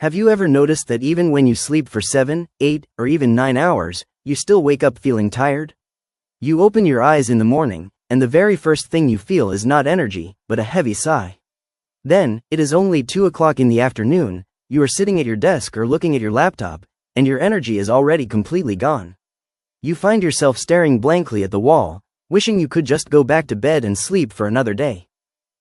Have you ever noticed that even when you sleep for 7, 8, or even 9 hours, you still wake up feeling tired? You open your eyes in the morning, and the very first thing you feel is not energy, but a heavy sigh. Then, it is only 2 o'clock in the afternoon, you are sitting at your desk or looking at your laptop, and your energy is already completely gone. You find yourself staring blankly at the wall, wishing you could just go back to bed and sleep for another day.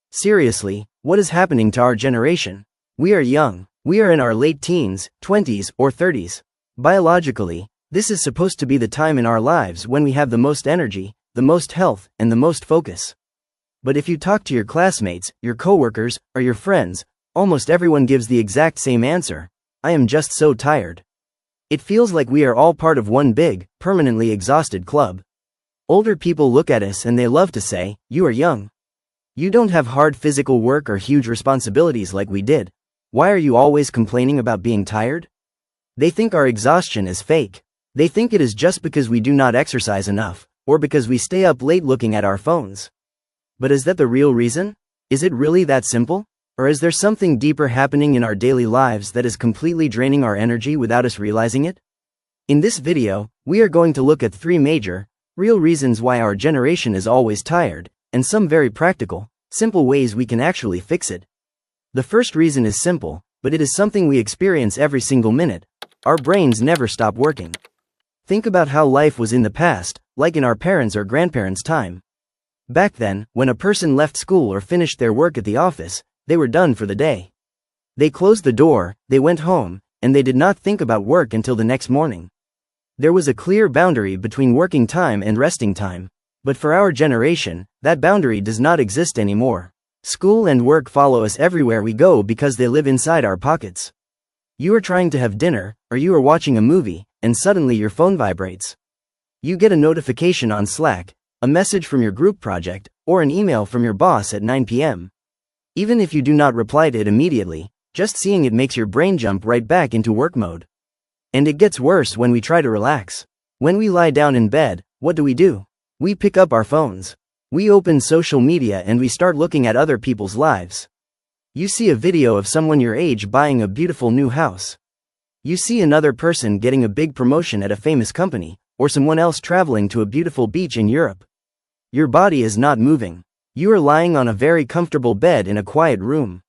Seriously, what is happening to our generation? We are young. We are in our late teens, 20s, or 30s. Biologically, this is supposed to be the time in our lives when we have the most energy, the most health, and the most focus. But if you talk to your classmates, your coworkers, or your friends, almost everyone gives the exact same answer: I am just so tired. It feels like we are all part of one big, permanently exhausted club. Older people look at us and they love to say, "You are young. You don't have hard physical work or huge responsibilities like we did. Why are you always complaining about being tired?" They think our exhaustion is fake. They think it is just because we do not exercise enough, or because we stay up late looking at our phones. But is that the real reason? Is it really that simple? Or is there something deeper happening in our daily lives that is completely draining our energy without us realizing it? In this video, we are going to look at 3 major, real reasons why our generation is always tired, and some very practical, simple ways we can actually fix it. The first reason is simple, but it is something we experience every single minute. Our brains never stop working. Think about how life was in the past, like in our parents' or grandparents' time. Back then, when a person left school or finished their work at the office, they were done for the day. They closed the door, they went home, and they did not think about work until the next morning. There was a clear boundary between working time and resting time. But for our generation, that boundary does not exist anymore. School and work follow us everywhere we go because they live inside our pockets. You are trying to have dinner, or you are watching a movie, and suddenly your phone vibrates. You get a notification on Slack, a message from your group project, or an email from your boss at 9 p.m. Even if you do not reply to it immediately, just seeing it makes your brain jump right back into work mode. And it gets worse when we try to relax. When we lie down in bed, what do? We pick up our phones. We open social media and we start looking at other people's lives. You see a video of someone your age buying a beautiful new house. You see another person getting a big promotion at a famous company, or someone else traveling to a beautiful beach in Europe. Your body is not moving. You are lying on a very comfortable bed in a quiet room.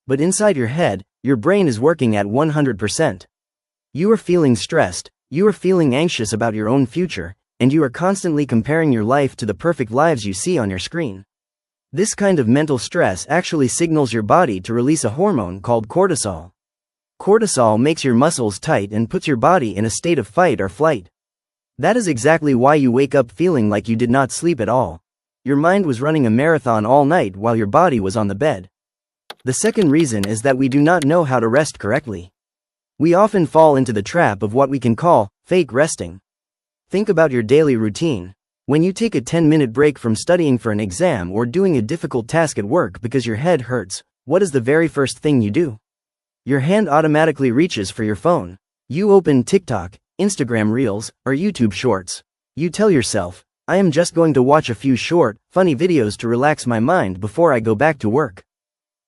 But inside your head, your brain is working at 100%. You are feeling stressed, you are feeling anxious about your own future, and you are constantly comparing your life to the perfect lives you see on your screen. This kind of mental stress actually signals your body to release a hormone called cortisol. Cortisol makes your muscles tight and puts your body in a state of fight or flight. That is exactly why you wake up feeling like you did not sleep at all. Your mind was running a marathon all night while your body was on the bed. The second reason is that we do not know how to rest correctly. We often fall into the trap of what we can call fake resting. Think about your daily routine. When you take a 10-minute break from studying for an exam or doing a difficult task at work because your head hurts, what is the very first thing you do? Your hand automatically reaches for your phone. You open TikTok, Instagram Reels, or YouTube Shorts. You tell yourself, I am just going to watch a few short, funny videos to relax my mind before I go back to work.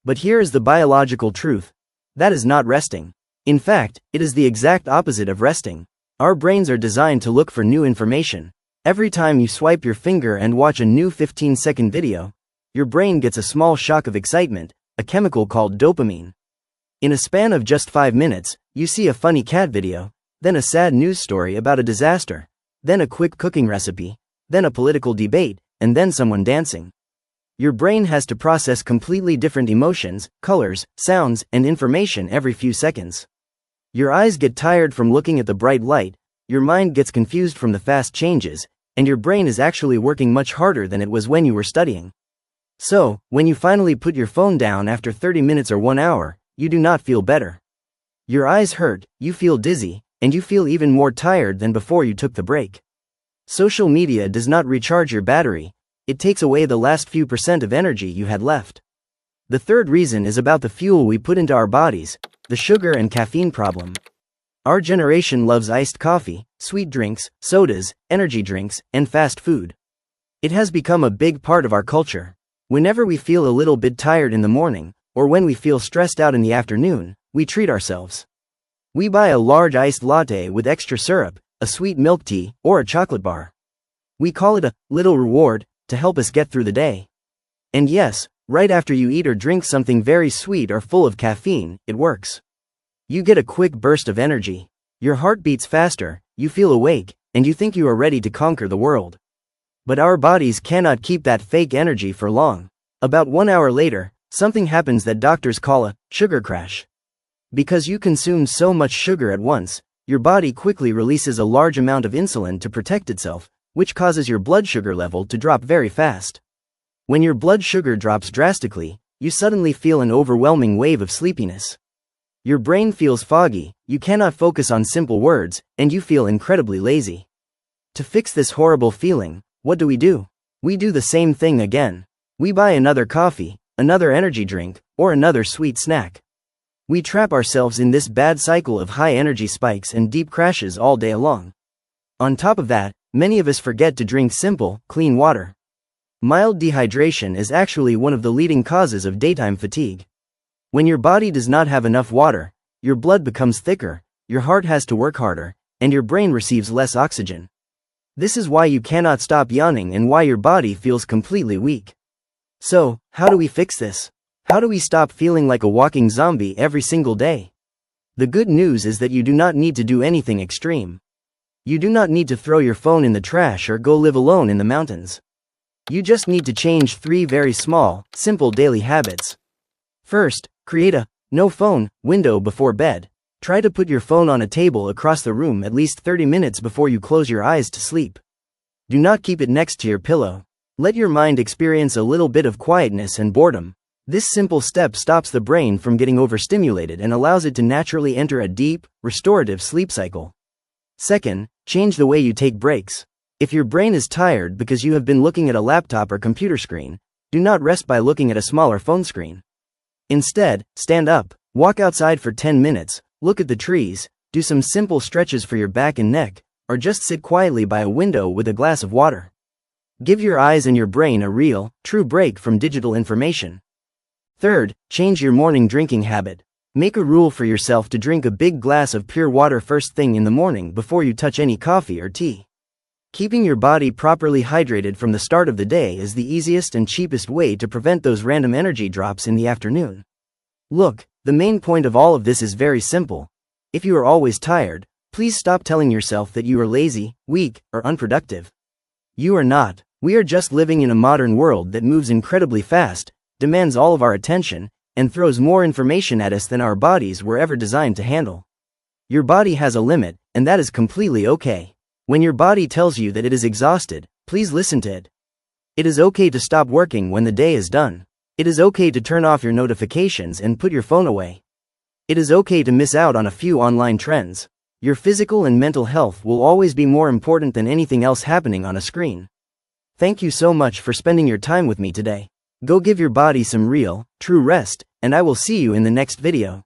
But here is the biological truth. That is not resting. In fact, it is the exact opposite of resting. Our brains are designed to look for new information. Every time you swipe your finger and watch a new 15-second video, your brain gets a small shock of excitement, a chemical called dopamine. In a span of just 5 minutes, you see a funny cat video, then a sad news story about a disaster, then a quick cooking recipe, then a political debate, and then someone dancing. Your brain has to process completely different emotions, colors, sounds, and information every few seconds. Your eyes get tired from looking at the bright light, your mind gets confused from the fast changes, and your brain is actually working much harder than it was when you were studying. So, when you finally put your phone down after 30 minutes or 1 hour, you do not feel better. Your eyes hurt, you feel dizzy, and you feel even more tired than before you took the break. Social media does not recharge your battery, it takes away the last few % of energy you had left. The third reason is about the fuel we put into our bodies, the sugar and caffeine problem. Our generation loves iced coffee, sweet drinks, sodas, energy drinks, and fast food. It has become a big part of our culture. Whenever we feel a little bit tired in the morning, or when we feel stressed out in the afternoon, we treat ourselves. We buy a large iced latte with extra syrup, a sweet milk tea, or a chocolate bar. We call it a little reward to help us get through the day. And yes, right after you eat or drink something very sweet or full of caffeine, it works. You get a quick burst of energy. Your heart beats faster, you feel awake, and you think you are ready to conquer the world. But our bodies cannot keep that fake energy for long. About 1 hour later, something happens that doctors call a sugar crash. Because you consume so much sugar at once, your body quickly releases a large amount of insulin to protect itself, which causes your blood sugar level to drop very fast. When your blood sugar drops drastically, you suddenly feel an overwhelming wave of sleepiness. Your brain feels foggy, you cannot focus on simple words, and you feel incredibly lazy. To fix this horrible feeling, what do? We do the same thing again. We buy another coffee, another energy drink, or another sweet snack. We trap ourselves in this bad cycle of high energy spikes and deep crashes all day long. On top of that, many of us forget to drink simple, clean water. Mild dehydration is actually one of the leading causes of daytime fatigue. When your body does not have enough water, your blood becomes thicker, your heart has to work harder, and your brain receives less oxygen. This is why you cannot stop yawning and why your body feels completely weak. So, how do we fix this? How do we stop feeling like a walking zombie every single day? The good news is that you do not need to do anything extreme. You do not need to throw your phone in the trash or go live alone in the mountains. You just need to change 3 very small, simple daily habits. First, create a no phone window before bed. Try to put your phone on a table across the room at least 30 minutes before you close your eyes to sleep. Do not keep it next to your pillow. Let your mind experience a little bit of quietness and boredom. This simple step stops the brain from getting overstimulated and allows it to naturally enter a deep, restorative sleep cycle. Second, change the way you take breaks. If your brain is tired because you have been looking at a laptop or computer screen, do not rest by looking at a smaller phone screen. Instead, stand up, walk outside for 10 minutes, look at the trees, do some simple stretches for your back and neck, or just sit quietly by a window with a glass of water. Give your eyes and your brain a real, true break from digital information. Third, change your morning drinking habit. Make a rule for yourself to drink a big glass of pure water first thing in the morning before you touch any coffee or tea. Keeping your body properly hydrated from the start of the day is the easiest and cheapest way to prevent those random energy drops in the afternoon. Look, the main point of all of this is very simple. If you are always tired, please stop telling yourself that you are lazy, weak, or unproductive. You are not. We are just living in a modern world that moves incredibly fast, demands all of our attention, and throws more information at us than our bodies were ever designed to handle. Your body has a limit, and that is completely okay. When your body tells you that it is exhausted, please listen to it. It is okay to stop working when the day is done. It is okay to turn off your notifications and put your phone away. It is okay to miss out on a few online trends. Your physical and mental health will always be more important than anything else happening on a screen. Thank you so much for spending your time with me today. Go give your body some real, true rest, and I will see you in the next video.